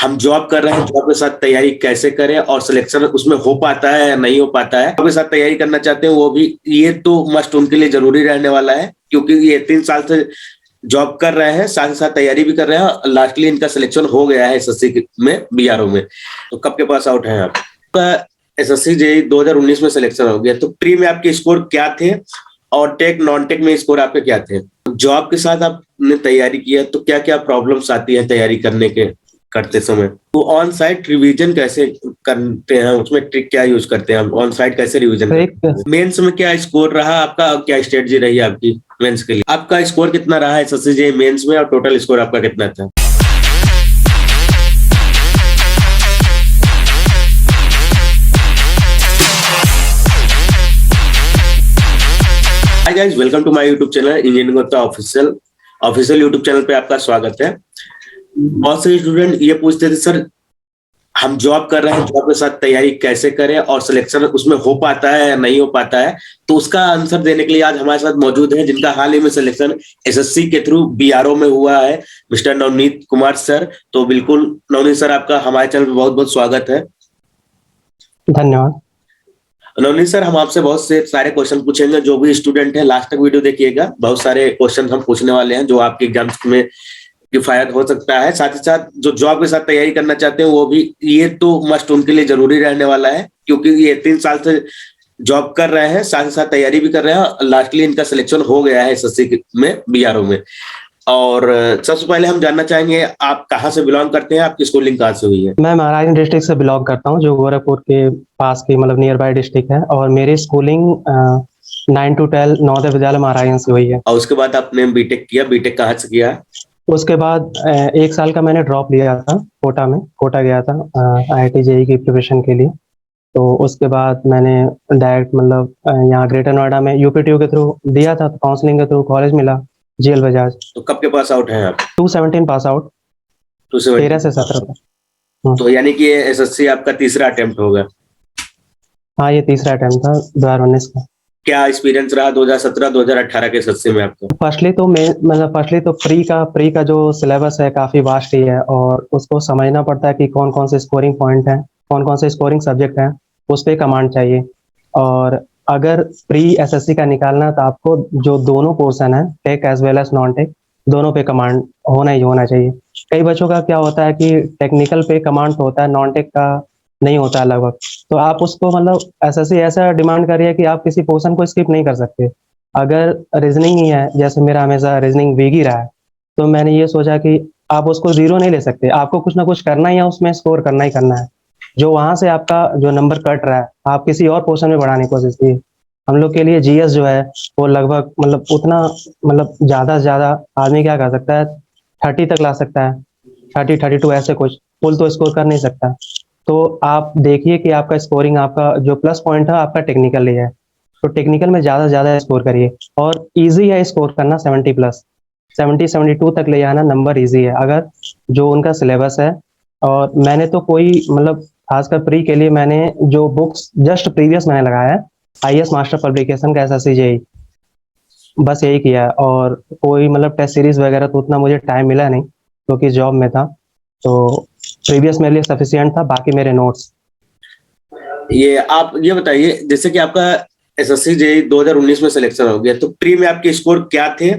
हम जॉब कर रहे हैं, जॉब के साथ तैयारी कैसे करें और सिलेक्शन उसमें हो पाता है या नहीं हो पाता है। जॉब के साथ तैयारी करना चाहते हैं वो भी, ये तो मस्ट उनके लिए जरूरी रहने वाला है, क्योंकि ये 3 साल से जॉब कर रहे हैं, साथ ही साथ तैयारी भी कर रहे हैं। लास्टली इनका सिलेक्शन हो गया है एसएससी में, बीआरओ में। तो कब के पास आउट है आप? एसएससी जेईई 2019 में सिलेक्शन हो गया, तो प्री में आपके स्कोर क्या थे और टेक नॉन टेक में स्कोर आपके क्या थे? जॉब के साथ आपने तैयारी किया तो क्या क्या प्रॉब्लम्स आती है तैयारी करते समय? तो ऑन साइट रिवीजन कैसे करते हैं, उसमें ट्रिक क्या यूज करते हैं? ऑन साइट कैसे रिवीजन करते हैं? मेंस में क्या स्कोर रहा आपका, क्या स्ट्रेटजी रही आपकी मेंस के लिए? आपका स्कोर कितना रहा है एसएससी जेईई मेंस में और टोटल स्कोर आपका कितना था? Hi guys, welcome to my YouTube channel engineering गौता ऑफिशियल यूट्यूब चैनल पे आपका स्वागत है। बहुत से स्टूडेंट ये पूछते थे, सर हम जॉब कर रहे हैं, जॉब के साथ तैयारी कैसे करें और सिलेक्शन उसमें हो पाता है या नहीं हो पाता है? तो उसका आंसर देने के लिए आज हमारे साथ मौजूद है, जिनका हाल ही में सिलेक्शन एसएससी के थ्रू बीआरओ में हुआ है, मिस्टर नवनीत कुमार सर। तो बिल्कुल नवनीत सर, आपका हमारे चैनल में बहुत बहुत स्वागत है। धन्यवाद। नवनीत सर, हम आपसे बहुत से सारे क्वेश्चन पूछेंगे। जो भी स्टूडेंट है लास्ट तक वीडियो देखिएगा, बहुत सारे क्वेश्चन हम पूछने वाले हैं जो आपके एग्जाम्स में किफायत हो सकता है। साथ ही साथ जो जॉब के साथ तैयारी करना चाहते हैं वो भी, ये तो मस्ट उनके लिए जरूरी रहने वाला है, क्योंकि ये 3 साल से जॉब कर रहे हैं, साथ ही साथ तैयारी भी कर रहे हैं। लास्टली इनका सिलेक्शन हो गया है एसएससी में, बीआरओ में। और सबसे पहले हम जानना चाहेंगे, आप कहाँ से बिलोंग करते हैं, आपकी स्कूलिंग कहाँ से हुई है? मैं महाराजगंज डिस्ट्रिक्ट से बिलोंग करता हूँ, जो गोरखपुर के पास की मतलब नियर बाय डिस्ट्रिक्ट है। और मेरी स्कूलिंग 9 to 12 नवोदय विद्यालय महाराजगंज से हुई है। और उसके बाद आपने बीटेक किया? बीटेक कहाँ से किया? उसके बाद 1 साल का मैंने ड्रॉप लिया था कोटा में। कोटा गया था IIT जेईई की प्रिपरेशन के लिए। तो उसके बाद मैंने डायरेक्ट मतलब यहाँ ग्रेटर नोएडा में यूपीटीयू के थ्रू दिया था, तो काउंसलिंग के थ्रू कॉलेज मिला, जीएल बजाज। तो कब के पास आउट हैं आप? 217 पास आउट, 13 से 17 तक। तो यानी कि एसएससी आपका तीसरा अटेम्प्ट होगा? हाँ, ये तीसरा अटेम्प्ट था 2019 का। क्या एक्सपीरियंस रहा 2017-2018 के एसएससी में आपको? फर्स्टली तो प्री का जो सिलेबस है काफी वास्ट ही है, और उसको समझना पड़ता है कि कौन कौन से स्कोरिंग पॉइंट हैं, कौन कौन से स्कोरिंग सब्जेक्ट हैं, उस पर कमांड चाहिए। और अगर प्री एसएससी का निकालना तो आपको जो दोनों पोर्शन है, tech as well as non tech, दोनों पे कमांड होना ही होना चाहिए। कई बच्चों का क्या होता है कि टेक्निकल पे कमांड होता है, नॉन टेक का नहीं होता है लगभग। तो आप उसको मतलब एसएससी ऐसा डिमांड कर रही है कि आप किसी पोर्शन को स्किप नहीं कर सकते। अगर रीजनिंग ही है, जैसे मेरा हमेशा रीजनिंग वीक ही रहा है, तो मैंने ये सोचा कि आप उसको जीरो नहीं ले सकते, आपको कुछ ना कुछ करना ही है, उसमें स्कोर करना ही करना है। जो वहां से आपका जो नंबर कट रहा है, आप किसी और पोर्शन में बढ़ाने की कोशिश कीजिए। हम लोग के लिए जीएस जो है वो लगभग मतलब उतना मतलब ज्यादा से ज्यादा आदमी क्या कर सकता है, 30 तक ला सकता है, 32 ऐसे कुछ, फुल तो स्कोर कर नहीं सकता। तो आप देखिए कि आपका स्कोरिंग, आपका जो प्लस पॉइंट है आपका टेक्निकल ही है, तो टेक्निकल में ज्यादा से ज्यादा स्कोर करिए। और इजी है स्कोर करना, 70+, 72 तक ले जाना नंबर इजी है, अगर जो उनका सिलेबस है। और मैंने तो कोई मतलब खासकर प्री के लिए मैंने जो बुक्स जस्ट प्रीवियस मैंने लगाया है, आईएएस मास्टर पब्लिकेशन का एसएससी जेईई, बस यही किया है। और कोई मतलब टेस्ट सीरीज वगैरह तो उतना मुझे टाइम मिला नहीं, क्योंकि जॉब में था। तो प्रीवियस मेरे लिए सफिशिएंट था, बाकी मेरे नोट्स। ये आप ये बताइए, जैसे कि आपका एसएससी जेईई 2019 में सिलेक्शन हो गया, तो प्री में आपके स्कोर क्या थे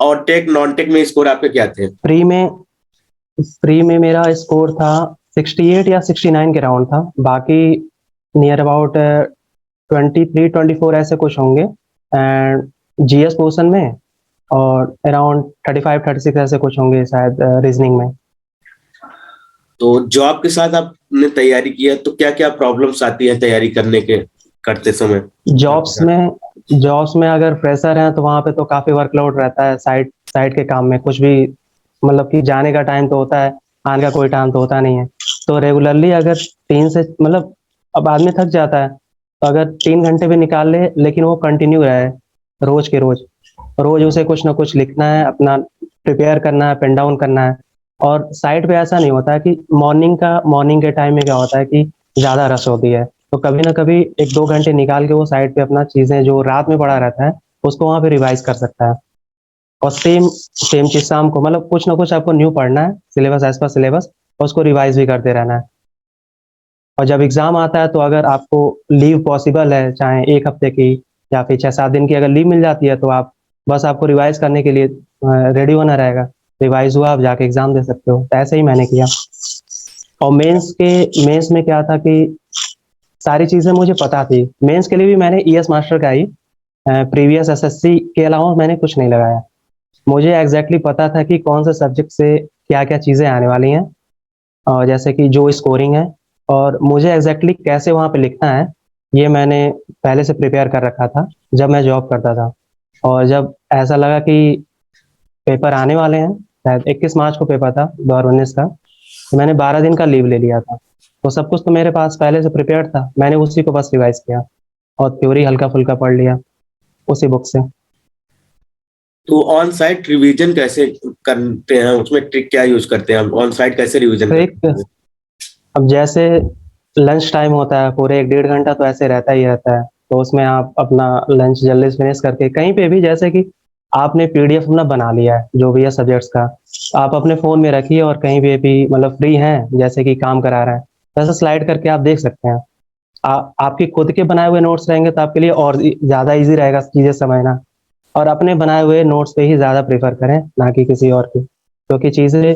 और टेक नॉन टेक में स्कोर आपके क्या थे? प्री में मेरा स्कोर था 68 या 69 के राउंड था। बाकी नियर अबाउट 23-24 ऐसे कुछ होंगे, एंड जीएस पोर्शन में, और अराउंड 35-36 ऐसे कुछ होंगे शायद रीजनिंग में। तो जॉब के साथ आपने तैयारी किया तो क्या क्या प्रॉब्लम्स आती है तैयारी करते समय? जॉब्स में अगर फ्रेशर हैं तो वहाँ पे तो काफी वर्कलोड रहता है, साइट के काम में कुछ भी मतलब कि जाने का टाइम तो होता है, आने का कोई टाइम तो होता नहीं है। तो रेगुलरली अगर 3 से मतलब, अब आदमी थक जाता है, तो अगर 3 घंटे भी निकाल ले, लेकिन वो कंटिन्यू रहे रोज के रोज उसे कुछ ना कुछ लिखना है, अपना प्रिपेयर करना है, पेन डाउन करना है। और साइट पे ऐसा नहीं होता है कि मॉर्निंग के टाइम में क्या होता है कि ज्यादा रश होती है, तो कभी ना कभी 1-2 घंटे निकाल के वो साइट पे अपना चीजें जो रात में पड़ा रहता है उसको वहाँ पे रिवाइज कर सकता है। और सेम चीज शाम को मतलब कुछ ना कुछ आपको न्यू पढ़ना है, सिलेबस एज पर सिलेबस, और उसको रिवाइज भी करते रहना है। और जब एग्ज़ाम आता है तो अगर आपको लीव पॉसिबल है, चाहे 1 हफ्ते की या फिर 6-7 दिन की अगर लीव मिल जाती है, तो आप बस आपको रिवाइज़ करने के लिए रेडी होना रहेगा। रिवाइज़ हुआ, आप जाके एग्ज़ाम दे सकते हो। तो ऐसे ही मैंने किया। और मेंस में क्या था कि सारी चीज़ें मुझे पता थी। मेंस के लिए भी मैंने ईएस मास्टर का ही प्रीवियस एसएससी के अलावा मैंने कुछ नहीं लगाया। मुझे एग्ज़ैक्टली पता था कि कौन से सब्जेक्ट से क्या-क्या चीज़ें आने वाली हैं, और जैसे कि जो स्कोरिंग है, और मुझे एग्ज़ैक्टली कैसे वहाँ पे लिखना है, ये मैंने पहले से प्रिपेयर कर रखा था, जब मैं जॉब करता था। और जब ऐसा लगा कि पेपर आने वाले हैं, शायद 21 मार्च को पेपर था 2019 का, तो मैंने 12 दिन का लीव ले लिया था। तो सब कुछ तो मेरे पास पहले से प्रिपेयर्ड था, मैंने उसी को बस रिवाइज़ किया और थ्योरी हल्का-फुल्का पढ़ लिया उसी बुक से। तो ऑन साइट रिवीजन कैसे करते हैं, उसमें ट्रिक क्या यूज करते हैं आप, ऑन साइट कैसे रिवीजन ट्रिक, करते हैं? अब जैसे लंच टाइम होता है, पूरे 1 डेढ़ घंटा तो ऐसे रहता ही रहता है, तो उसमें आप अपना लंच जल्दी से फिनिश करके कहीं पे भी, जैसे कि आपने पीडीएफ अपना बना लिया है जो भी है सब्जेक्ट्स का, आप अपने फ़ोन में रखिए और कहीं पे भी मतलब फ्री हैं, जैसे कि काम करा रहे हैं, तो ऐसे स्लाइड करके आप देख सकते हैं। आपके खुद के बनाए हुए नोट्स रहेंगे तो आपके लिए और ज़्यादा ईज़ी रहेगा चीज़ें समझना, और अपने बनाए हुए नोट्स पे ही ज़्यादा प्रेफ़र करें, ना कि किसी और के। क्योंकि चीज़ें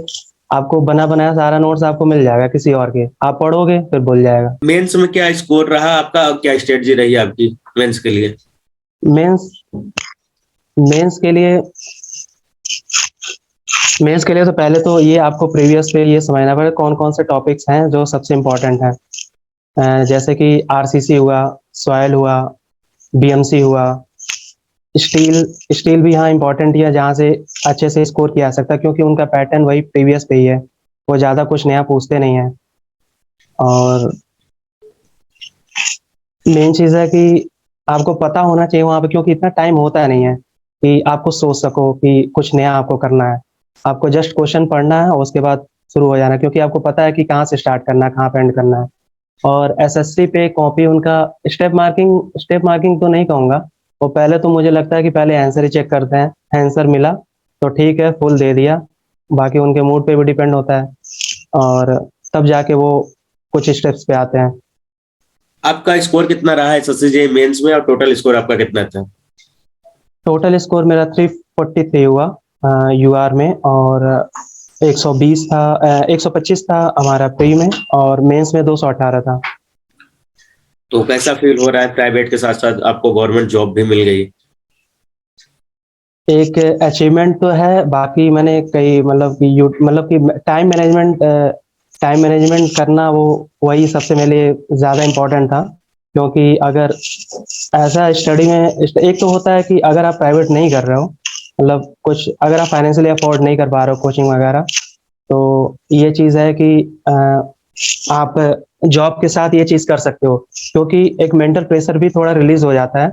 आपको बना-बनाया सारा नोट्स आपको मिल जाएगा किसी और के, आप पढ़ोगे फिर भूल जाएगा। मेंस में क्या स्कोर रहा आपका, क्या स्ट्रेटजी रही आपकी मेंस के लिए? मेंस मेंस के लिए मेंस के लिए तो पहले तो ये आपको प्रीवियस पे ये समझना पड़ेगा कौन-कौन से टॉपिक्स हैं जो सबसे इम्पोर्टेंट हैं। जैसे कि आरसीसी हुआ, सॉइल हुआ, बीएमसी हुआ, स्टील स्टील भी यहाँ इम्पोर्टेंट ही है, जहाँ से अच्छे से स्कोर किया जा सकता है, क्योंकि उनका पैटर्न वही प्रीवियस पे ही है, वो ज़्यादा कुछ नया पूछते नहीं हैं। और मेन चीज़ है कि आपको पता होना चाहिए वहाँ पे, क्योंकि इतना टाइम होता नहीं है कि आपको सोच सको कि कुछ नया आपको करना है। आपको जस्ट क्वेश्चन पढ़ना है और उसके बाद शुरू हो जाना है, क्योंकि आपको पता है कि कहाँ से स्टार्ट करना है, कहाँ पे एंड करना है। और एसएससी पे कॉपी उनका स्टेप मार्किंग तो नहीं कहूँगा, वो पहले तो मुझे लगता है कि पहले आंसर ही चेक करते हैं, आंसर मिला तो ठीक है, फुल दे दिया, बाकी उनके मूड पे भी डिपेंड होता है, और तब जाके वो कुछ स्टेप्स पे आते हैं। आपका स्कोर कितना रहा है एसएससी मेंस में, और टोटल स्कोर आपका कितना था? टोटल स्कोर मेरा 343 हुआ यूआर में, और 120 था, 125 था हमारा प्री में, और मेंस में 218 था। तो कैसा फील हो रहा है, प्राइवेट के साथ साथ आपको गवर्नमेंट जॉब भी मिल गई? एक अचीवमेंट तो है, बाकी मैंने कई मतलब कि टाइम मैनेजमेंट करना, वो वही सबसे मेरे लिए ज़्यादा इम्पोर्टेंट था। क्योंकि अगर ऐसा स्टडी में एक तो होता है कि अगर आप प्राइवेट नहीं कर रहे हो, मतलब कुछ अगर आप फाइनेंशियली अफोर्ड नहीं कर पा रहे हो कोचिंग वगैरह, तो ये चीज़ है कि आप जॉब के साथ ये चीज़ कर सकते हो, क्योंकि एक मेंटल प्रेशर भी थोड़ा रिलीज हो जाता है,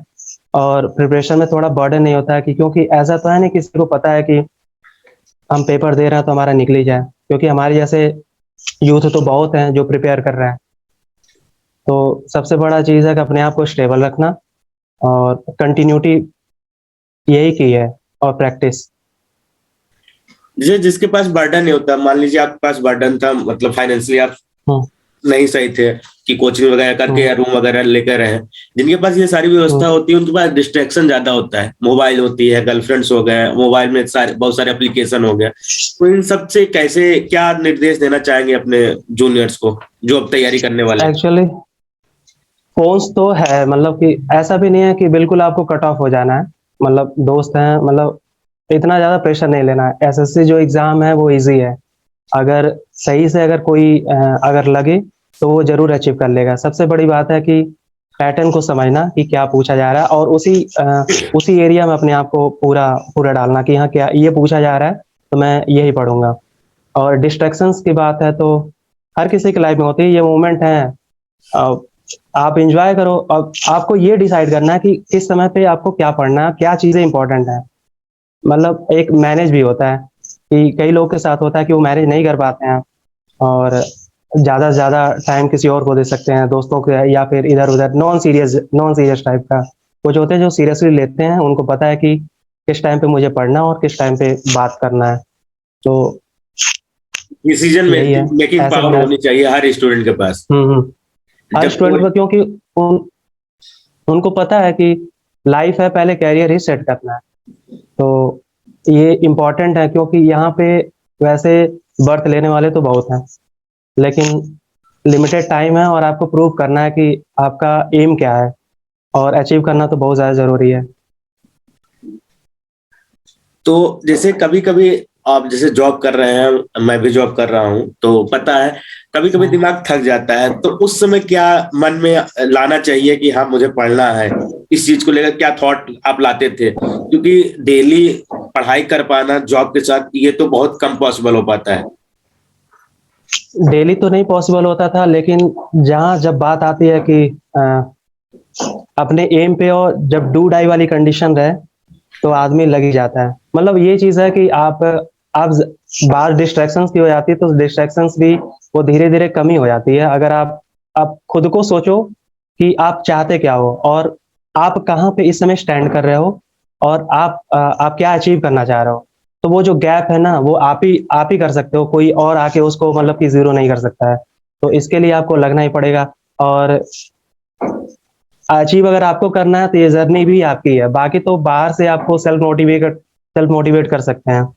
और प्रिपरेशन में थोड़ा बर्डन नहीं होता है, कि क्योंकि ऐसा तो है नहीं किसी को पता है कि हम पेपर दे रहे हैं तो हमारा निकल ही जाए, क्योंकि हमारे जैसे यूथ तो बहुत हैं जो प्रिपेयर कर रहे हैं। तो सबसे बड़ा चीज़ है कि अपने आप को स्टेबल रखना, और कंटिन्यूटी यही की है, और प्रैक्टिस। जिसके पास बर्डन नहीं होता, मान लीजिए आपके पास बर्डन था, मतलब फाइनेंशियली आप हम्म, नहीं सही थे कि कोचिंग वगैरह करके हम्म, या रूम वगैरह लेकर रहे, जिनके पास ये सारी व्यवस्था हम्म। होती है उनके पास डिस्ट्रैक्शन ज्यादा होता है, मोबाइल होती है, गर्लफ्रेंड्स हो गए, मोबाइल में बहुत सारे एप्लीकेशन हो गए, तो इन सब से कैसे, क्या निर्देश देना चाहेंगे अपने जूनियर्स को जो अब तैयारी करने वाले हैं? एक्चुअली फोन्स तो है, मतलब कि ऐसा भी नहीं है कि बिल्कुल आपको कट ऑफ हो जाना है, मतलब दोस्त हैं, मतलब इतना ज़्यादा प्रेशर नहीं लेना है। एसएससी जो एग्ज़ाम है वो इजी है, अगर सही से अगर कोई अगर लगे तो वो ज़रूर अचीव कर लेगा। सबसे बड़ी बात है कि पैटर्न को समझना कि क्या पूछा जा रहा है, और उसी एरिया में अपने आप को पूरा पूरा डालना कि हाँ, क्या ये पूछा जा रहा है तो मैं यही पढ़ूँगा। और डिस्ट्रैक्शंस की बात है तो हर किसी की लाइफ में होती है, ये मोमेंट है, अ, आप एन्जॉय करो। अब आपको ये डिसाइड करना है कि किस समय पे आपको क्या पढ़ना है, क्या चीज़ें इंपॉर्टेंट हैं। मतलब एक मैनेज भी होता है, कि कई लोग के साथ होता है कि वो मैनेज नहीं कर पाते हैं, और ज़्यादा से ज़्यादा टाइम किसी और को दे सकते हैं, दोस्तों को, या फिर इधर-उधर नॉन सीरियस टाइप का। कुछ होते हैं जो सीरियसली लेते हैं, उनको पता है कि किस टाइम पे मुझे पढ़ना है और किस टाइम पे बात करना है। तो डिसीजन यही है मेकिंग ऐसे पावर मेरा। होनी चाहिए हर स्टूडेंट के पास। हर जब स्टूडेंट कोई को, क्योंकि उनको पता है कि लाइफ है, पहले कैरियर ही सेट करना है। तो ये इम्पोर्टेंट है, क्योंकि यहाँ पे वैसे बर्थ लेने वाले तो बहुत हैं, लेकिन लिमिटेड टाइम है और आपको प्रूव करना है कि आपका एम क्या है, और अचीव करना तो बहुत ज़्यादा ज़रूरी है। तो जैसे कभी कभी आप जैसे जॉब कर रहे हैं, मैं भी जॉब कर रहा हूँ, तो पता है कभी कभी हाँ। दिमाग थक जाता है, तो उस समय क्या मन में लाना चाहिए कि हाँ मुझे पढ़ना है, इस चीज को लेकर क्या थॉट आप लाते थे? क्योंकि डेली पढ़ाई कर पाना जॉब के साथ ये तो बहुत कम पॉसिबल हो पाता है। डेली तो नहीं पॉसिबल होता था, लेकिन जहाँ जब बात आती है कि अपने एम पे, और जब डू डाई वाली कंडीशन रहे, तो आदमी लग ही जाता है। मतलब ये चीज़ है कि आप बाहर डिस्ट्रैक्शंस की हो जाती है, तो डिस्ट्रैक्शंस भी वो धीरे-धीरे कमी हो जाती है। अगर आप खुद को सोचो कि आप चाहते क्या हो, और आप कहाँ पे इस समय स्टैंड कर रहे हो, और आप क्या अचीव करना चाह रहे हो। तो वो जो गैप है ना, वो आप ही कर सकते हो, कोई और आके उसको मतलब कि ज़ीरो नहीं कर सकता है। तो इसके लिए आपको लगना ही पड़ेगा, और अचीव अगर आपको करना है तो ये जर्नी भी आपकी है। बाकी तो बाहर से आपको सेल्फ मोटिवेट कर सकते हैं,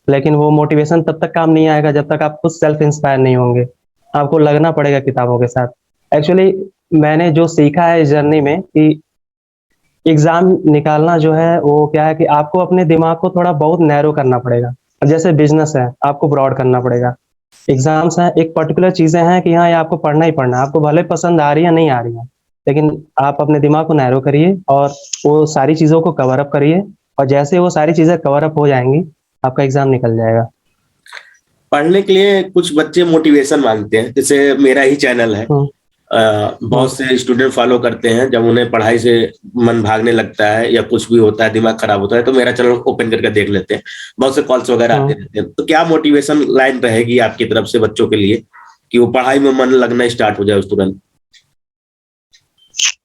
लेकिन वो मोटिवेशन तब तक काम नहीं आएगा जब तक आप खुद सेल्फ इंस्पायर नहीं होंगे। आपको लगना पड़ेगा किताबों के साथ। एक्चुअली मैंने जो सीखा है इस जर्नी में कि एग्जाम निकालना जो है वो क्या है कि आपको अपने दिमाग को थोड़ा बहुत नैरो करना पड़ेगा। जैसे बिजनेस है, आपको ब्रॉड करना पड़ेगा। एग्जाम्स हैं, एक पर्टिकुलर चीजें हैं कि हाँ ये आपको पढ़ना ही पढ़ना है, आपको भले पसंद आ रही है नहीं आ रही है, लेकिन आप अपने दिमाग को नैरो करिए और वो सारी चीज़ों को कवर अप करिए, और जैसे वो सारी चीज़ें कवर अप हो जाएंगी, आपका एग्जाम निकल जाएगा। पढ़ने के लिए कुछ बच्चे मोटिवेशन मांगते हैं, जैसे मेरा ही चैनल है। हम्म। बहुत हम्म। से स्टूडेंट फॉलो करते हैं, जब उन्हें पढ़ाई से मन भागने लगता है या कुछ भी होता है, दिमाग खराब होता है, तो मेरा चैनल ओपन करके देख लेते हैं। बहुत से कॉल्स वगैरह आते हम्म। रहते हैं। तो क्या मोटिवेशन लाइन रहेगी आपकी तरफ से बच्चों के लिए कि वो पढ़ाई में मन लगना स्टार्ट हो जाए उस तुरंत?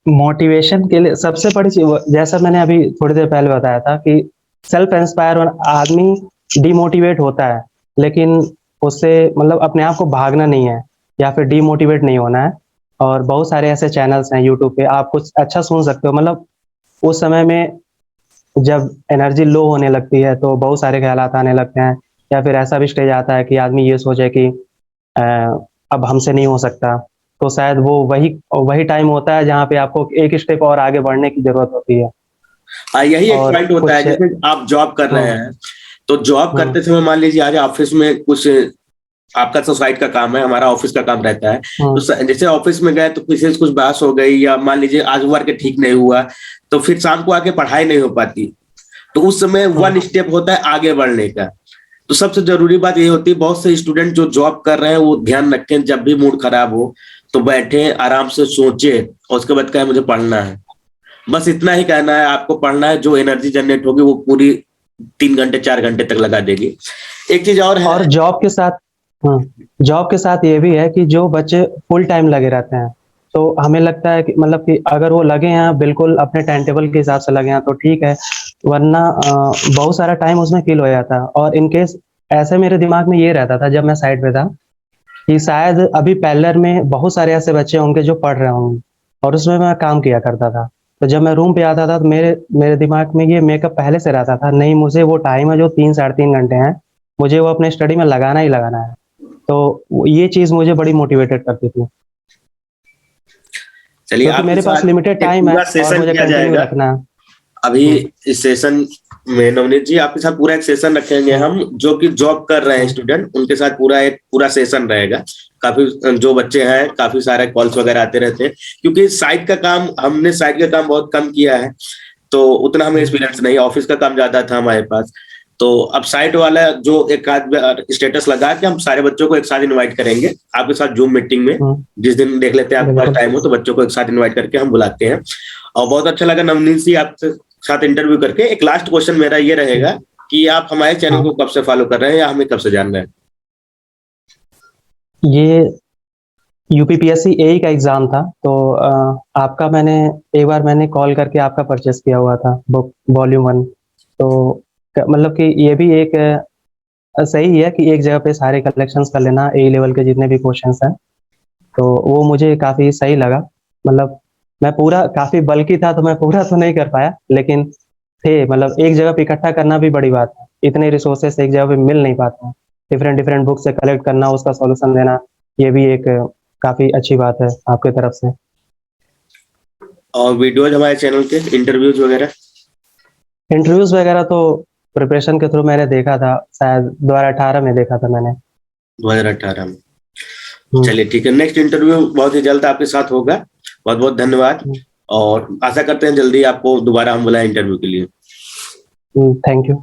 मोटिवेशन के लिए सबसे बड़ी चीज, जैसा मैंने अभी थोड़ी देर पहले बताया था कि सेल्फ इंस्पायर आदमी डिमोटिवेट होता है, लेकिन उससे मतलब अपने आप को भागना नहीं है, या फिर डिमोटिवेट नहीं होना है। और बहुत सारे ऐसे चैनल्स हैं यूट्यूब पे, आप कुछ अच्छा सुन सकते हो। मतलब उस समय में जब एनर्जी लो होने लगती है तो बहुत सारे ख्यालात आने लगते हैं, या फिर ऐसा भी स्टेज आता है कि आदमी ये सोचे कि अ, अब हमसे नहीं हो सकता। तो शायद वो वही वही टाइम होता है जहाँ पे आपको एक स्टेप और आगे बढ़ने की जरूरत होती है। यही एक और पॉइंट होता है, कुछ। जैसे आप जॉब कर रहे हम्म। हैं, तो जॉब हम्म। करते समय मान लीजिए आज ऑफिस में कुछ, आपका तो साइट का काम है, हमारा ऑफिस का काम रहता है। तो हम्म। जैसे ऑफिस में गए तो किसी से कुछ बहस हो गई, या मान लीजिए आज वर्क ठीक नहीं हुआ, तो फिर शाम को आके पढ़ाई नहीं हो पाती। तो उस समय वन हम्म। स्टेप होता है आगे बढ़ने का। तो सबसे जरूरी बात ये होती है, बहुत से स्टूडेंट जो जॉब कर रहे हैं वो ध्यान रखें, जब भी मूड खराब हो तो बैठे आराम से सोचे और उसके बाद कहें मुझे पढ़ना है। बस इतना ही कहना है, आपको पढ़ना है, जो एनर्जी जनरेट होगी वो पूरी 3 घंटे 4 घंटे तक लगा देगी। एक चीज और है। और जॉब के साथ ये भी है कि जो बच्चे फुल टाइम लगे रहते हैं, तो हमें लगता है कि मतलब कि अगर वो लगे हैं बिल्कुल अपने टाइम टेबल के हिसाब से लगे हैं तो ठीक है, वरना बहुत सारा टाइम उसमें किल हो जाता है। और इन केस ऐसे मेरे दिमाग में ये रहता था जब मैं साइड पे था, कि शायद अभी पैरेलल में बहुत सारे ऐसे बच्चे होंगे जो पढ़ रहे होंगे, और उसमें मैं काम किया करता था। तो जब मैं रूम पे आता था तो मेरे मेरे दिमाग में ये मेकअप पहले से रहता था, नहीं मुझे वो टाइम है जो 3 साढ़े 3 घंटे हैं, मुझे वो अपने स्टडी में लगाना ही लगाना है। तो ये चीज़ मुझे बड़ी मोटिवेटेड करती थी, चलिए, क्योंकि आपके मेरे पास साथ लिमिटेड एक टाइम है पूरा और सेशन मुझे किया कंटिन्यू जाएगा रखना है। अभी। हम्म। इस सेशन में नवनीत जी आपके साथ पूरा एक सेशन रखेंगे हम्म। हम, जो कि जॉब कर रहे हैं हम्म। स्टूडेंट, उनके साथ पूरा सेशन रहेगा। काफी जो बच्चे हैं, काफी सारे कॉल्स वगैरह आते रहते हैं, क्योंकि साइट का काम, हमने साइट का काम बहुत कम किया है, तो उतना हमें हम्म। एक्सपीरियंस नहीं, ऑफिस का काम ज्यादा था हमारे पास। तो अब साइट वाला जो एक आध स्टेटस लगा के हम सारे बच्चों को एक साथ इनवाइट करेंगे आपके साथ जूम मीटिंग में। हम्म। जिस दिन देख लेते हैं आपके पास बिल्कुल। टाइम हो तो बच्चों को एक साथ इनवाइट करके हम बुलाते हैं। और बहुत अच्छा लगा नवनीत जी आपसे साथ इंटरव्यू करके। एक लास्ट क्वेश्चन मेरा ये हम्म। रहेगा कि आप हमारे चैनल हाँ। को कब से फॉलो कर रहे हैं या हमें कब से जान रहे हैं? ये यूपीपीएससी एई का एग्जाम था, तो आपका मैंने एक बार मैंने कॉल करके आपका परचेस किया हुआ था बुक वॉल्यूम 1। तो मतलब कि ये भी एक सही है कि एक जगह पे सारे कलेक्शंस कर लेना ए लेवल के जितने भी क्वेश्चंस हैं, तो वो मुझे काफ़ी सही लगा। मतलब मैं पूरा काफ़ी बल्की था, तो मैं पूरा तो नहीं कर पाया, लेकिन थे मतलब एक जगह पे इकट्ठा करना भी बड़ी बात है। इतने रिसोर्सेस एक जगह पे मिल नहीं पाते हैं। डिफरेंट डिफरेंट बुक से कलेक्ट करना, उसका सॉल्यूशन देना, ये भी एक काफ़ी अच्छी बात है आपकी तरफ से। और वीडियोज हमारे चैनल के इंटरव्यूज वगैरह? इंटरव्यूज़ वगैरह तो प्रिपरेशन के थ्रू मैंने देखा था, शायद 2018 में देखा था मैंने। 2018 में? हुँ, चलिए ठीक है, नेक्स्ट इंटरव्यू बहुत ही जल्द आपके साथ होगा। बहुत बहुत धन्यवाद, हुँ, और आशा करते हैं जल्दी आपको दोबारा हम बुलाएं इंटरव्यू के लिए। Thank you.